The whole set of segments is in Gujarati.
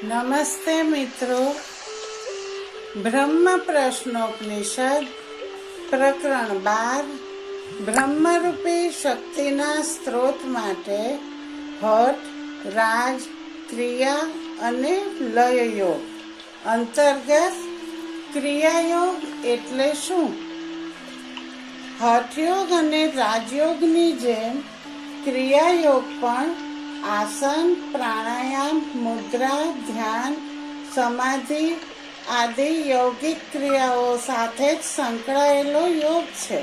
નમસ્તે મિત્રો. બ્રહ્મ પ્રશ્નોપનિષદ પ્રકરણ 12 બ્રહ્મરૂપી શક્તિના સ્ત્રોત માટે હઠ, રાજ, ક્રિયા અને લયયોગ અંતર્ગત ક્રિયાયોગ એટલે શું? હઠયોગ અને રાજયોગની જેમ ક્રિયાયોગ પણ આસન, પ્રાણાયામ, મુદ્રા, ધ્યાન, સમાધિ આદિ યૌગિક ક્રિયાઓ સાથે જ સંકળાયેલો યોગ છે.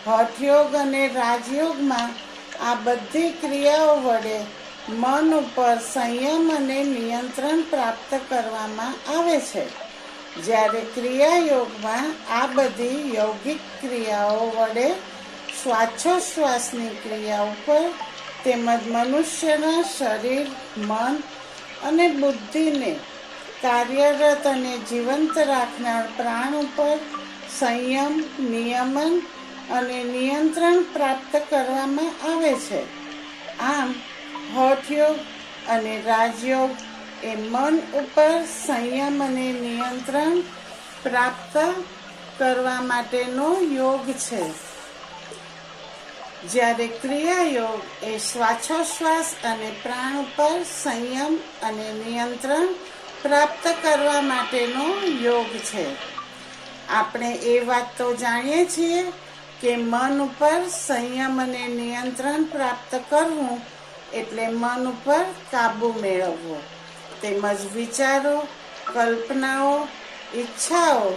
હઠયોગ અને રાજયોગમાં આ બધી ક્રિયાઓ વડે મન ઉપર સંયમ અને નિયંત્રણ પ્રાપ્ત કરવામાં આવે છે, જ્યારે ક્રિયાયોગમાં આ બધી યૌગિક ક્રિયાઓ વડે શ્વાસોચ્છ્વાસની ક્રિયા ઉપર તેમજ મનુષ્યના શરીર, મન અને બુદ્ધિને કાર્યરત અને જીવંત રાખનાર પ્રાણ ઉપર સંયમ, નિયમન અને નિયંત્રણ પ્રાપ્ત કરવામાં આવે છે. આમ હઠયોગ અને રાજયોગ એ મન ઉપર સંયમ અને નિયંત્રણ પ્રાપ્ત કરવા માટેનો યોગ છે, જ્યારે ક્રિયાયોગ એ શ્વાસોચ્છ્વાસ અને પ્રાણ ઉપર સંયમ અને નિયંત્રણ પ્રાપ્ત કરવા માટેનો યોગ છે. આપણે એ વાત તો જાણીએ છીએ કે મન ઉપર સંયમ અને નિયંત્રણ પ્રાપ્ત કરવું એટલે મન ઉપર કાબુ મેળવવો, તેમજ વિચારો, કલ્પનાઓ, ઈચ્છાઓ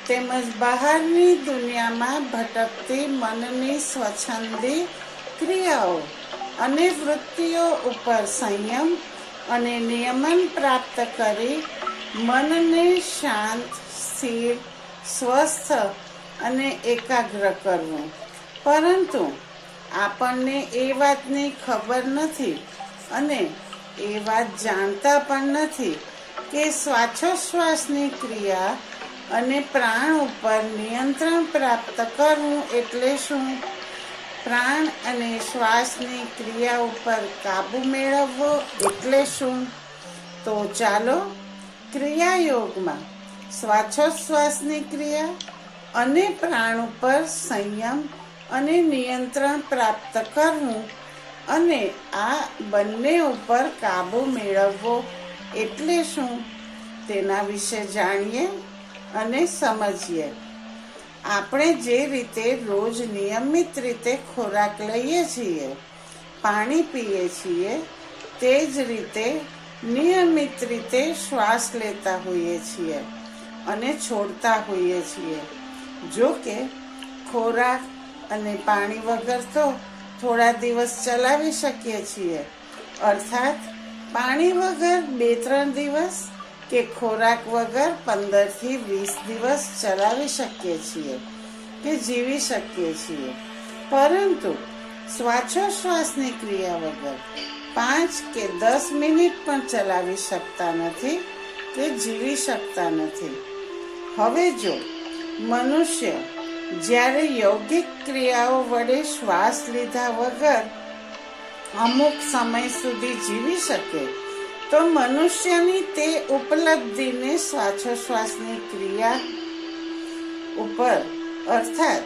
તેમજ બહારની દુનિયામાં ભટકતી મનની સ્વચ્છંદી ક્રિયાઓ અને વૃત્તિઓ ઉપર સંયમ અને નિયમન પ્રાપ્ત કરી મનને શાંત, સ્થિર, સ્વસ્થ અને એકાગ્ર કરવું. પરંતુ આપણને એ વાતની ખબર નથી અને એ વાત જાણતા પણ નથી કે શ્વાસોચ્છ્વાસની ક્રિયા અને પ્રાણ ઉપર નિયંત્રણ પ્રાપ્ત કરવું એટલે શું? પ્રાણ અને શ્વાસની ક્રિયા ઉપર કાબુ મેળવવો એટલે શું? તો ચાલો ક્રિયાયોગમાં શ્વાસોચ્છ્વાસની ક્રિયા અને પ્રાણ ઉપર સંયમ અને નિયંત્રણ પ્રાપ્ત કરવું અને આ બંને ઉપર કાબુ મેળવવો એટલે શું તેના વિશે જાણીએ અને સમજીએ. આપણે જે રીતે રોજ નિયમિત રીતે ખોરાક લઈએ છીએ, પાણી પીએ છીએ, તે જ રીતે નિયમિત રીતે શ્વાસ લેતા હોઈએ છીએ અને છોડતા હોઈએ છીએ. જો કે ખોરાક અને પાણી વગર તો થોડા દિવસ ચલાવી શકીએ છીએ, અર્થાત પાણી વગર 2-3 દિવસ કે ખોરાક વગર 15 થી 20 દિવસ ચલાવી શકીએ છીએ કે જીવી શકીએ છીએ, પરંતુ શ્વાસોચ્છ્વાસની ક્રિયા વગર 5 કે 10 મિનિટ પણ ચલાવી શકતા નથી કે જીવી શકતા નથી. હવે જો મનુષ્ય જ્યારે યૌગિક ક્રિયાઓ વડે શ્વાસ લીધા વગર અમુક સમય સુધી જીવી શકે તો મનુષ્યની તે ઉપલબ્ધિને શ્વાસોચ્છ્વાસની ક્રિયા ઉપર અર્થાત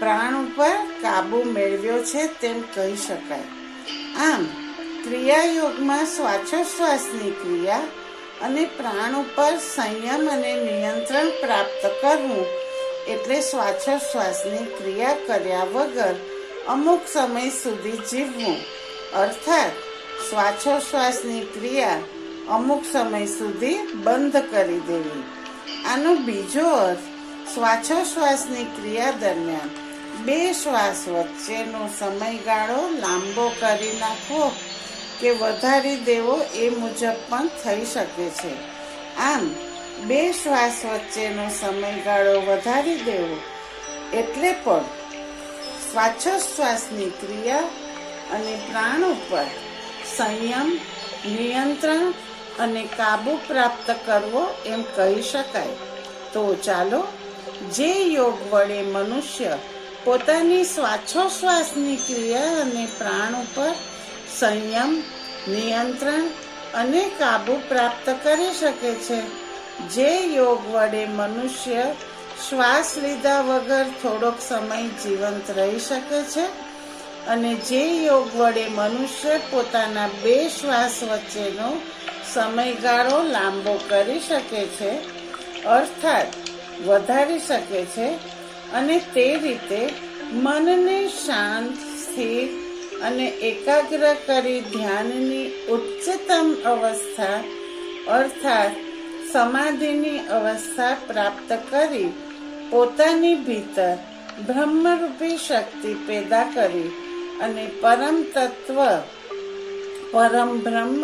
પ્રાણ ઉપર કાબુ મેળવ્યો છે તેમ કહી શકાય. આમ ક્રિયાયોગમાં શ્વાસોચ્છ્વાસની ક્રિયા અને પ્રાણ ઉપર સંયમ અને નિયંત્રણ પ્રાપ્ત કરવું એટલે શ્વાસોચ્છ્વાસની ક્રિયા કર્યા વગર અમુક સમય સુધી જીવવું, અર્થાત શ્વાસોચ્છ્વાસની ક્રિયા અમુક સમય સુધી બંધ કરી દેવી. આનો બીજો અર્થ શ્વાસોચ્છ્વાસની ક્રિયા દરમિયાન 2 શ્વાસ વચ્ચેનો સમયગાળો લાંબો કરી નાખવો કે વધારી દેવો એ મુજબ પણ થઈ શકે છે. આમ 2 શ્વાસ વચ્ચેનો સમયગાળો વધારી દેવો એટલે પણ શ્વાસોચ્છ્વાસની ક્રિયા અને પ્રાણ ઉપર સંયમ, નિયંત્રણ અને કાબુ પ્રાપ્ત કરવો એમ કહી શકાય. તો ચાલો જે યોગ વડે મનુષ્ય પોતાની શ્વાસોચ્છ્વાસની ક્રિયા અને પ્રાણ ઉપર સંયમ, નિયંત્રણ અને કાબુ પ્રાપ્ત કરી શકે છે. જે યોગ વડે મનુષ્ય શ્વાસ લીધા વગર થોડોક સમય જીવંત રહી શકે છે અને જે યોગ વડે મનુષ્ય પોતાના 2 શ્વાસ વચ્ચેનો સમયગાળો લાંબો કરી શકે છે, અર્થાત વધારી શકે છે, અને તે રીતે મનને શાંત, સ્થિર અને એકાગ્ર કરી ધ્યાનની ઉચ્ચતમ અવસ્થા અર્થાત સમાધિની અવસ્થા પ્રાપ્ત કરી પોતાની ભીતર બ્રહ્મરૂપી શક્તિ પેદા કરી અને પરમ તત્વ, પરમ બ્રહ્મ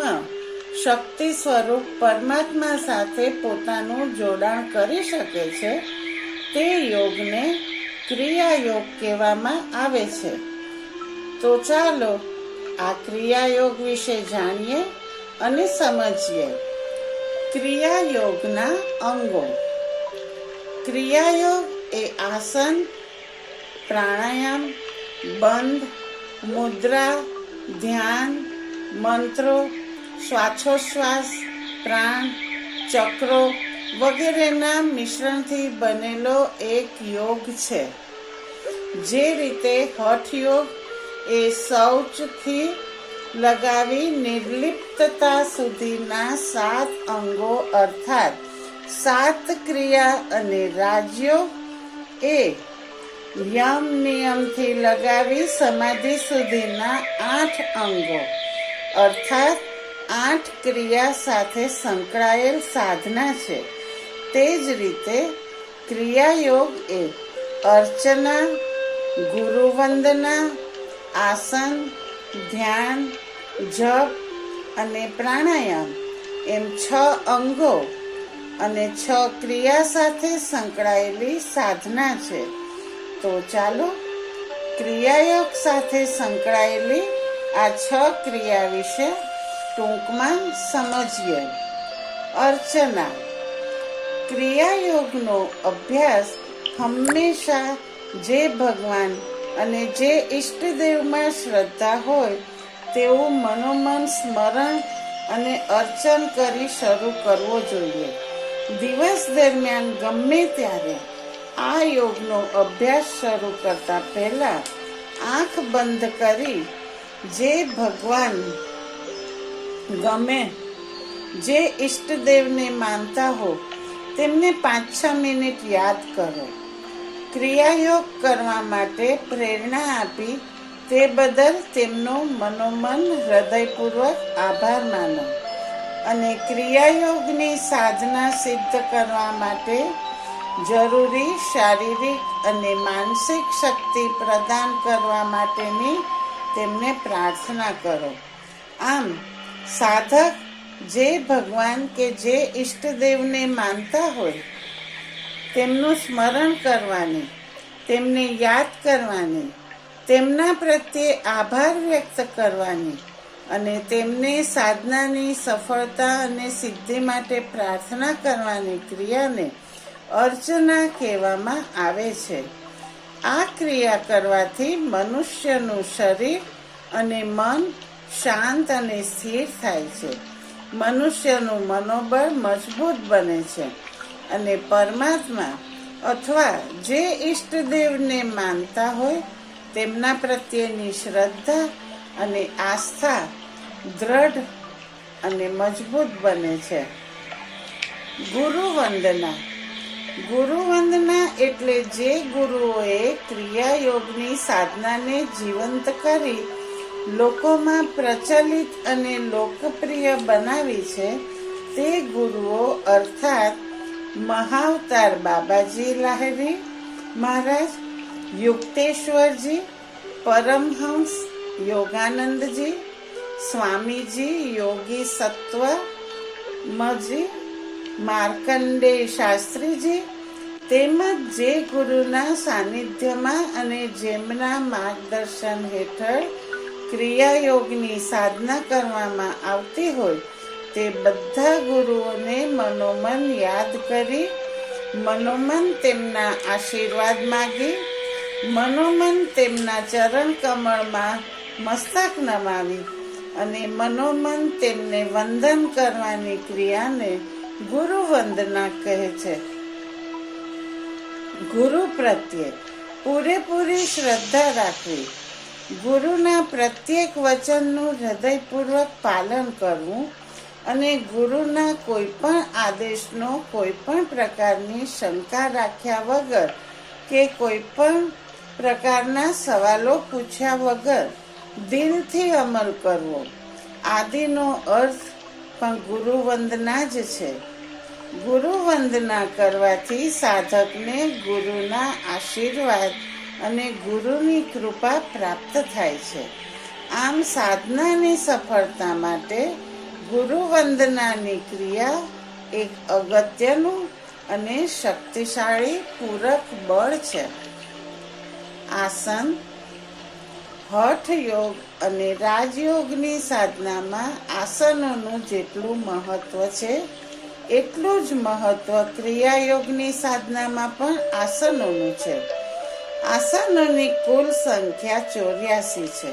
શક્તિ સ્વરૂપ પરમાત્મા સાથે પોતાનું જોડાણ કરી શકે છે. તે યોગને ક્રિયાયોગ કહેવામાં આવે છે. તો ચાલો આ ક્રિયાયોગ વિશે જાણીએ અને સમજીએ. ક્રિયાયોગના અંગો. ક્રિયાયોગ એ આસન, પ્રાણાયામ, બંધ, મુદ્રા, ધ્યાન, મંત્રો, શ્વાસોશ્વાસ, પ્રાણ, ચક્રો વગેરેના મિશ્રણથી બનેલો એક યોગ છે. જે રીતે હઠ યોગ એ શૌચથી લગાવી નિર્લિપ્તતા સુધીના 7 અંગો અર્થાત 7 ક્રિયા અને રાજયોગ એ યમ નિયમથી લગાવી સમાધિ સુધીના 8 અંગો અર્થાત 8 ક્રિયા સાથે સંકળાયેલ સાધના છે. તે જ રીતે ક્રિયાયોગ એ અર્ચના, ગુરુવંદના, આસન, ધ્યાન, જપ અને પ્રાણાયામ એમ 6 અંગો અને 6 ક્રિયા સાથે સંકળાયેલી સાધના છે. તો ચાલો ક્રિયાયોગ સાથે સંકળાયેલી આ 6 ક્રિયા વિશે ટૂંકમાં સમજીએ. અર્ચના. ક્રિયાયોગનો અભ્યાસ હંમેશા જે ભગવાન અને જે ઈષ્ટદેવમાં શ્રદ્ધા હોય તેવું મનોમન સ્મરણ અને અર્ચન કરી શરૂ કરવો જોઈએ. દિવસ દરમિયાન ગમે ત્યારે આ યોગનો અભ્યાસ શરૂ કરતા પહેલા આંખ બંધ કરી જે ભગવાન ગમે, જે ઈષ્ટદેવને માનતા હો તેમને 5-6 મિનિટ યાદ કરો. ક્રિયાયોગ કરવા માટે પ્રેરણા આપી તે બદલ તેમનો મનોમન હૃદયપૂર્વક આભાર માનો અને ક્રિયાયોગની સાધના સિદ્ધ કરવા માટે જરૂરી શારીરિક અને માનસિક શક્તિ પ્રદાન કરવા માટેની તેમને પ્રાર્થના કરો. આમ સાધક જે ભગવાન કે જે ઈષ્ટદેવને માનતા હોય તેમનું સ્મરણ કરવાની, તેમને યાદ કરવાની, તેમના પ્રત્યે આભાર વ્યક્ત કરવાની અને તેમને સાધનાની સફળતા અને સિદ્ધિ માટે પ્રાર્થના કરવાની ક્રિયાને અર્ચના કહેવામાં આવે છે. આ ક્રિયા કરવાથી મનુષ્યનું શરીર અને મન શાંત અને સ્થિર થાય છે. મનુષ્યનું મનોબળ મજબૂત બને છે અને પરમાત્મા અથવા જે ઈષ્ટદેવને માનતા હોય તેમના પ્રત્યેની શ્રદ્ધા અને આસ્થા દ્રઢ અને મજબૂત બને છે. ગુરુવંદના. ગુરુવંદના એટલે જે ગુરુઓએ ક્રિયાયોગની સાધનાને જીવંત કરી લોકોમાં પ્રચલિત અને લોકપ્રિય બનાવી છે તે ગુરુઓ અર્થાત મહાવતાર બાબાજી લાહિરી મહારાજ, યુક્તેશ્વરજી, પરમહંસ યોગાનંદજી, સ્વામીજી યોગી સત્વમજી, માર્કંડેય શાસ્ત્રીજી તેમજ જે ગુરુના સાનિધ્યમાં અને જેમના માર્ગદર્શન હેઠળ ક્રિયાયોગની સાધના કરવામાં આવતી હોય તે બધા ગુરુઓને મનોમન યાદ કરી, મનોમન તેમના આશીર્વાદ માગી, મનોમન તેમના ચરણ કમળમાં મસ્તક નમાવી અને મનોમન તેમને વંદન કરવાની ક્રિયાને ગુરુ વંદના કહે છે. ગુરુ પ્રત્યે પૂરેપૂરી શ્રદ્ધા રાખવી, ગુરુના પ્રત્યેક વચનનું હૃદયપૂર્વક પાલન કરવું અને ગુરુના કોઈ પણ આદેશનો કોઈ પણ પ્રકારની શંકા રાખ્યા વગર કે કોઈ પણ પ્રકારના સવાલો પૂછ્યા વગર દિલથી અમલ કરવો. આદિનો અર્થ પણ ગુરુ વંદના જ છે. ગુરુ વંદના કરવાથી સાધકને ગુરુના આશીર્વાદ અને ગુરુની કૃપા પ્રાપ્ત થાય છે. આમ સાધનાની સફળતા માટે ગુરુ વંદનાની ક્રિયા એક અગત્યનું અને શક્તિશાળી પૂરક બળ છે. આસન, હઠ યોગ અને રાજયોગની સાધનામાં આસનોનું જેટલું મહત્વ છે એટલું જ મહત્વ ક્રિયાયોગની સાધનામાં પણ આસનોનું છે. આસનોની કુલ સંખ્યા 84 છે,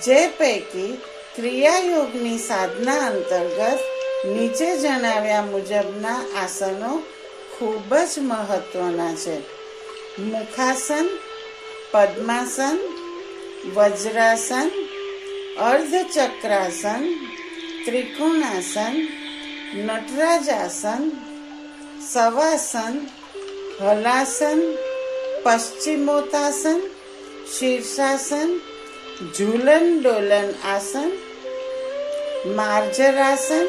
જે પૈકી ક્રિયાયોગની સાધના અંતર્ગત નીચે જણાવ્યા મુજબના આસનો ખૂબ જ મહત્વના છે. મુખાસન, પદ્માસન, વજ્રાસન, અર્ધચક્રાસન, ત્રિકોણાસન, નટરાજાસન, સવાસન, હલાસન, પશ્ચિમોત્તાસન, શીર્ષાસન, ઝૂલન ડોલન આસન, માર્જરાસન,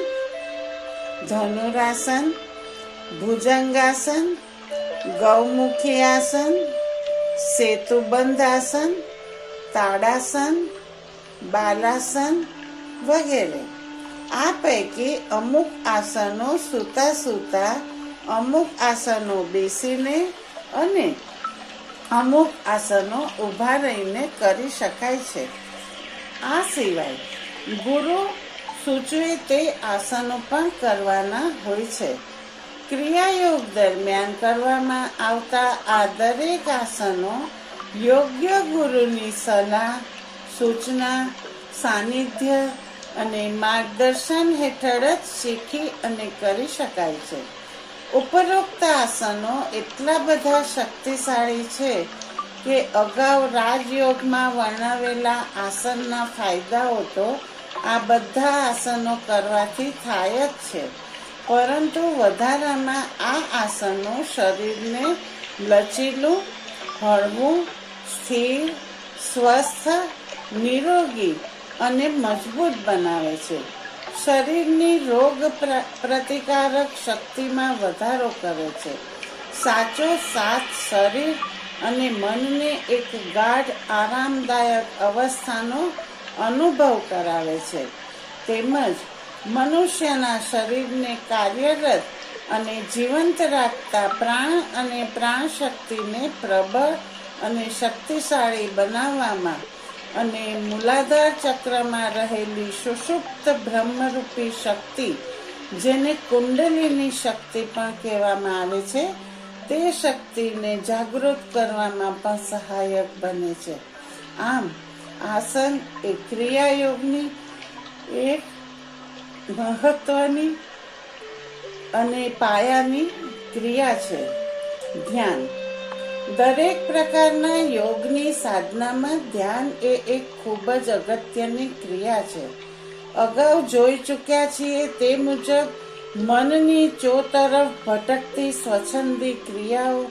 ધનુરાસન, ભુજંગાસન, ગૌમુખી આસન, સેતુબંધ આસન, તાડાસન, બાલાસન વગેરે. આ પૈકી અમુક આસનો સૂતા સૂતા, અમુક આસનો બેસીને અને અમુક આસનો ઊભા રહીને કરી શકાય છે. આ સિવાય ગુરુ સૂચવે તે આસનો પણ કરવાના હોય છે. ક્રિયાયોગ દરમિયાન કરવામાં આવતા આ દરેક આસનો યોગ્ય ગુરુની સલાહ, સૂચના, સાનિધ્ય અને માર્ગદર્શન હેઠળ જ શીખી અને કરી શકાય છે. ઉપરોક્ત આસનો એટલા બધા શક્તિશાળી છે કે અગાઉ રાજયોગમાં વર્ણવેલા આસનના ફાયદાઓ તો આ બધા આસનો કરવાથી થાય જ છે, પરંતુ વધારામાં આ આસનો શરીરને લચીલું, હળવું, સ્થિર, સ્વસ્થ, નિરોગી અને મજબૂત બનાવે છે. શરીરની રોગ પ્રતિકારક શક્તિમાં વધારો કરે છે. સાચો સાથ શરીર અને મનને એક ગાઢ આરામદાયક અવસ્થાનો અનુભવ કરાવે છે. તેમજ મનુષ્યના શરીરને કાર્યરત અને જીવંત રાખતા પ્રાણ અને પ્રાણશક્તિને પ્રબળ અને શક્તિશાળી બનાવવામાં અને મૂલાધાર ચક્રમાં રહેલી સુષુપ્ત બ્રહ્મરૂપી શક્તિ, જેને કુંડલીની શક્તિ પણ કહેવામાં આવે છે, તે શક્તિને જાગૃત કરવામાં પણ સહાયક બને છે. આમ આસન એ ક્રિયાયોગની એક મહત્વની અને પાયાની ક્રિયા છે. ધ્યાન. દરેક પ્રકારના યોગની સાધનામાં ધ્યાન એ એક ખૂબ જ અગત્યની ક્રિયા છે. અગાઉ જોઈ ચૂક્યા છીએ તે મુજબ મનની તરફ ભટકતી સ્વચ્છંદી ક્રિયાઓ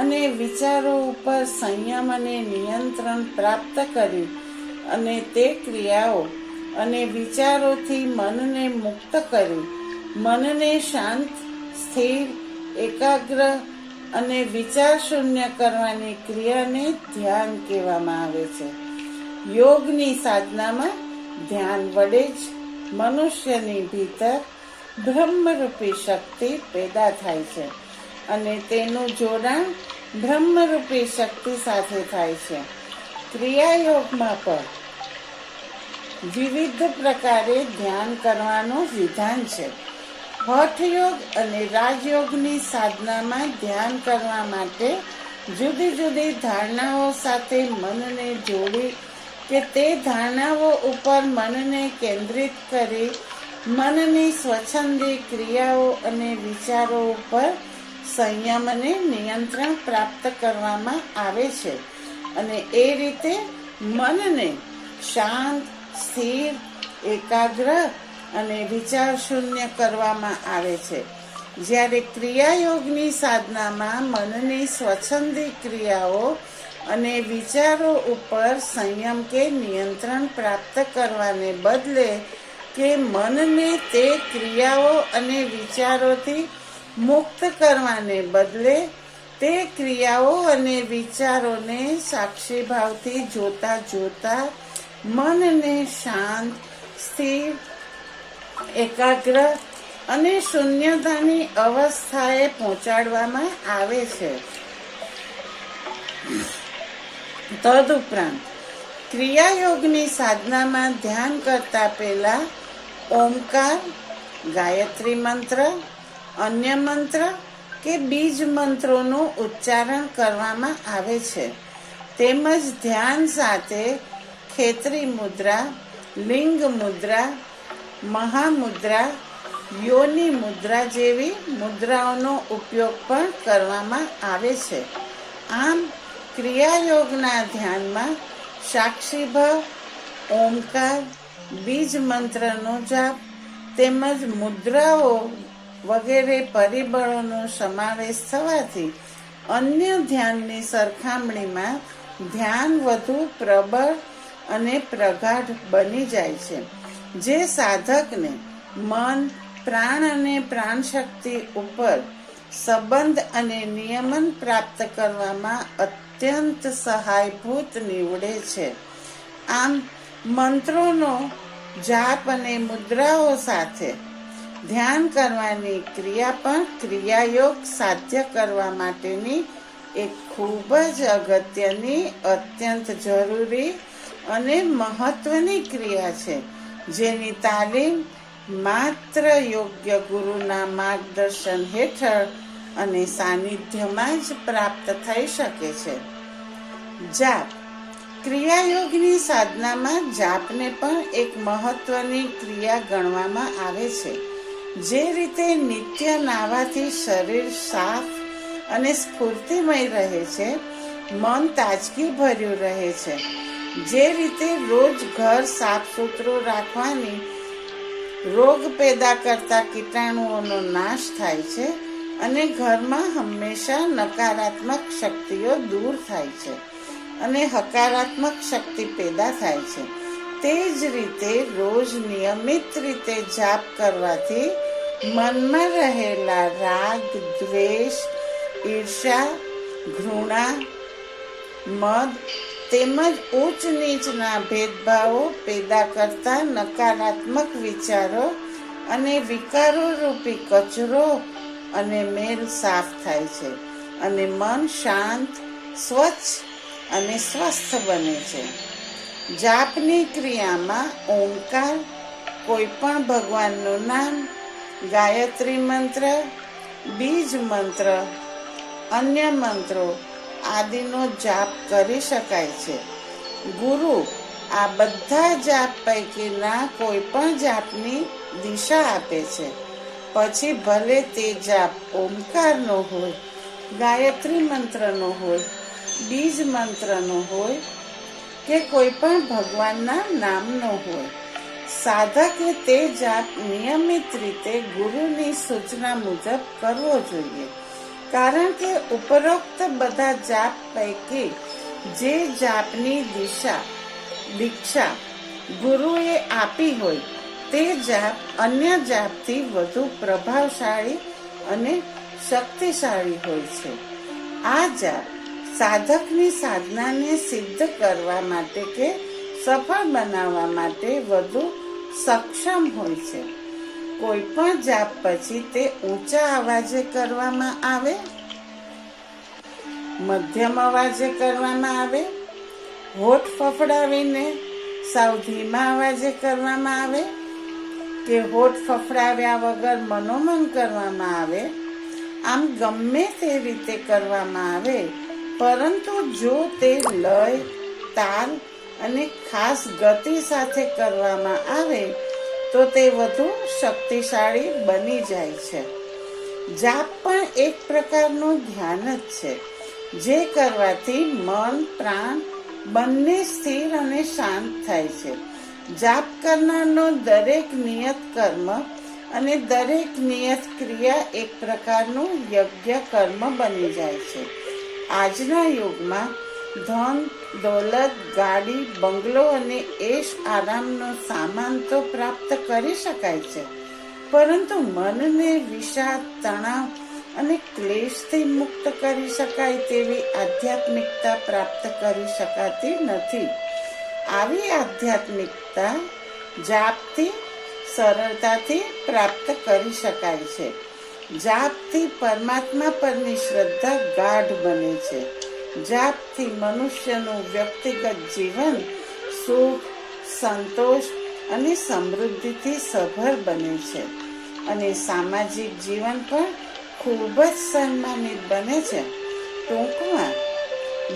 અને વિચારો ઉપર સંયમ અને નિયંત્રણ પ્રાપ્ત કરી અને તે ક્રિયાઓ અને વિચારોથી મનને મુક્ત કરી મનને શાંત, સ્થિર, એકાગ્ર અને વિચાર શૂન્ય કરવાની ક્રિયાને ધ્યાન કહેવામાં આવે છે. યોગની સાધનામાં ધ્યાન વડે જ મનુષ્યની ભીતર બ્રહ્મરૂપી શક્તિ પેદા થાય છે અને તેનું જોડાણ બ્રહ્મરૂપી શક્તિ સાથે થાય છે. ક્રિયાયોગમાં પણ વિવિધ પ્રકારે ધ્યાન કરવાનું વિધાન છે. હઠયોગ અને રાજયોગની સાધનામાં ધ્યાન કરવા માટે જુદી જુદી ધારણાઓ સાથે મનને જોડી કે તે ધારણાઓ ઉપર મનને કેન્દ્રિત કરી મનની સ્વચ્છંદી ક્રિયાઓ અને વિચારો ઉપર સંયમ અને નિયંત્રણ પ્રાપ્ત કરવામાં આવે છે અને એ રીતે મનને શાંત, સ્થિર, એકાગ્ર અને વિચાર શૂન્ય કરવામાં આવે છે. જ્યારે ક્રિયાયોગની સાધનામાં મનની સ્વચ્છંદી ક્રિયાઓ અને વિચારો ઉપર સંયમ કે નિયંત્રણ પ્રાપ્ત કરવાને બદલે કે મનને તે ક્રિયાઓ અને વિચારોથી મુક્ત કરવાને બદલે તે ક્રિયાઓ અને વિચારોને સાક્ષી ભાવથી જોતા જોતા મનને શાંત, સ્થિર, એકાગ્ર અને શૂન્યતાની અવસ્થાએ પહોંચાડવામાં આવે છે. તદુપરાંત ક્રિયાયોગની સાધનામાં ધ્યાન કરતા પહેલા ઓમકાર, ગાયત્રી મંત્ર, અન્ય મંત્ર કે બીજ મંત્રોનું ઉચ્ચારણ કરવામાં આવે છે. તેમજ ધ્યાન સાથે ખેતરી મુદ્રા, લિંગ મુદ્રા, મહામુદ્રા, યોની મુદ્રા જેવી મુદ્રાઓનો ઉપયોગ પણ કરવામાં આવે છે. આમ ક્રિયાયોગના ધ્યાનમાં સાક્ષીભાવ, ઓમકાર, બીજ મંત્રનો જાપ તેમજ મુદ્રાઓ વગેરે પરિબળોનો સમાવેશ થવાથી અન્ય ધ્યાનની સરખામણીમાં ધ્યાન વધુ પ્રબળ અને પ્રગાઢ બની જાય છે, જે સાધકને મન, પ્રાણ અને પ્રાણ શક્તિ ઉપર સંબંધ અને નિયમન પ્રાપ્ત કરવામાં અત્યંત સહાયભૂત નીવડે છે. આમ મંત્રોનો જાપ અને મુદ્રાઓ સાથે ધ્યાન કરવાની ક્રિયા પણ ક્રિયાયોગ સાધ્ય કરવા માટેની એક ખૂબ જ અગત્યની, અત્યંત જરૂરી અને મહત્વની ક્રિયા છે, જેની તાલીમ માત્ર યોગ્ય ગુરુના માર્ગદર્શન હેઠળ અને સાનિધ્યમાં જ પ્રાપ્ત થઈ શકે છે. જાપ. ક્રિયાયોગની સાધનામાં જાપને પણ એક મહત્વની ક્રિયા ગણવામાં આવે છે. જે રીતે નિત્ય નાહવાથી શરીર સાફ અને સ્ફૂર્તિમય રહે છે, મન તાજગી ભર્યું રહે છે, જે રીતે રોજ ઘર સાફ સુથરું રાખવાની રોગ પેદા કરતા કીટાણુઓનો નાશ થાય છે અને ઘરમાં હંમેશા નકારાત્મક શક્તિઓ દૂર થાય છે અને હકારાત્મક શક્તિ પેદા થાય છે, તે જ રીતે રોજ નિયમિત રીતે જાપ કરવાથી મનમાં રહેલા રાગ, દ્વેષ, ઈર્ષા, ઘૃણા, મદ તેમજ ઉચ્ચ નીચના ભેદભાવો પેદા કરતા નકારાત્મક વિચારો અને વિકારો રૂપી કચરો અને મેલ સાફ થાય છે અને મન શાંત, સ્વચ્છ અને સ્વસ્થ બને છે. જાપની ક્રિયામાં ઓમકાર, કોઈ પણ ભગવાનનું નામ, ગાયત્રી મંત્ર, બીજ મંત્ર, અન્ય મંત્રો આદિનો જાપ કરી શકાય છે. ગુરુ આ બધા જાપ પૈકીના કોઈ પણ જાપની દિશા આપે છે. પછી ભલે તે જાપ ઓમકારનો હોય, ગાયત્રી મંત્રનો હોય, બીજ મંત્રનો હોય કે કોઈ પણ ભગવાનના નામનો હોય, સાધકે તે જાપ નિયમિત રીતે ગુરુની સૂચના મુજબ કરવો જોઈએ. કારણ કે ઉપરોક્ત બધા જાપ પૈકી જે જાપની દીક્ષા ગુરુએ આપી હોય તે જાપ અન્ય જાપથી વધુ પ્રભાવશાળી અને શક્તિશાળી હોય છે. આ જાપ સાધકની સાધનાને સિદ્ધ કરવા માટે કે સફળ બનાવવા માટે વધુ સક્ષમ હોય છે. કોઈ પણ જાપ પછી તે ઊંચા અવાજે કરવામાં આવે, મધ્યમ અવાજે કરવામાં આવે, હોઠ ફફડાવીને સાવ ધીમા અવાજે કરવામાં આવે કે હોઠ ફફડાવ્યા વગર મનોમન કરવામાં આવે, આમ ગમે તે રીતે કરવામાં આવે, પરંતુ જો તે લય, તાલ અને ખાસ ગતિ સાથે કરવામાં આવે તો તે વધુ શક્તિશાળી બની જાય છે. જાપ પણ એક પ્રકારનું ધ્યાન જ છે, જે કરવાથી મન પ્રાણ બંને સ્થિર અને શાંત થાય છે. જાપ કરનારનો દરેક નિયત કર્મ અને દરેક નિયત ક્રિયા એક પ્રકારનું યજ્ઞ કર્મ બની જાય છે. આજના યુગમાં ધન દોલત ગાડી બંગલો અને એશ આરામનો સામાન તો પ્રાપ્ત કરી શકાય છે, પરંતુ મનને વિષાદ તણાવ અને ક્લેશથી મુક્ત કરી શકાય તેવી આધ્યાત્મિકતા પ્રાપ્ત કરી શકાતી નથી. આવી આધ્યાત્મિકતા જાપથી સરળતાથી પ્રાપ્ત કરી શકાય છે. જાપથી પરમાત્મા પરની શ્રદ્ધા ગાઢ બને છે. જાપથી મનુષ્યનું વ્યક્તિગત જીવન સુખ સંતોષ અને સમૃદ્ધિથી સભર બને છે અને સામાજિક જીવન પણ ખૂબ જ સન્માનિત બને છે. ટૂંકમાં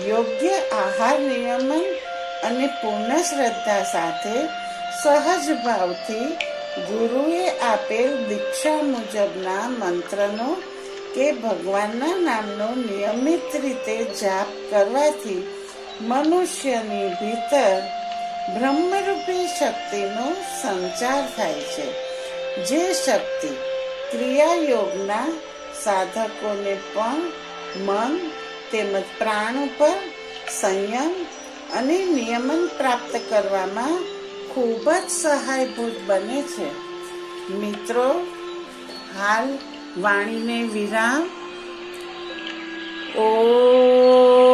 યોગ્ય આહાર નિયમન અને પૂર્ણ શ્રદ્ધા સાથે સહજ ભાવથી ગુરુએ આપેલ દીક્ષા મુજબના મંત્રનો કે ભગવાનના નામનો નિયમિત રીતે જાપ કરવાથી મનુષ્યની ભીતર બ્રહ્મરૂપી શક્તિનો સંચાર થાય છે, જે શક્તિ ક્રિયાયોગના સાધકોને પણ મન તેમજ પ્રાણ ઉપર સંયમ અને નિયમન પ્રાપ્ત કરવામાં ખૂબ જ સહાયભૂત બને છે. મિત્રો, હાલ વાણીને વિરામ. ઓમ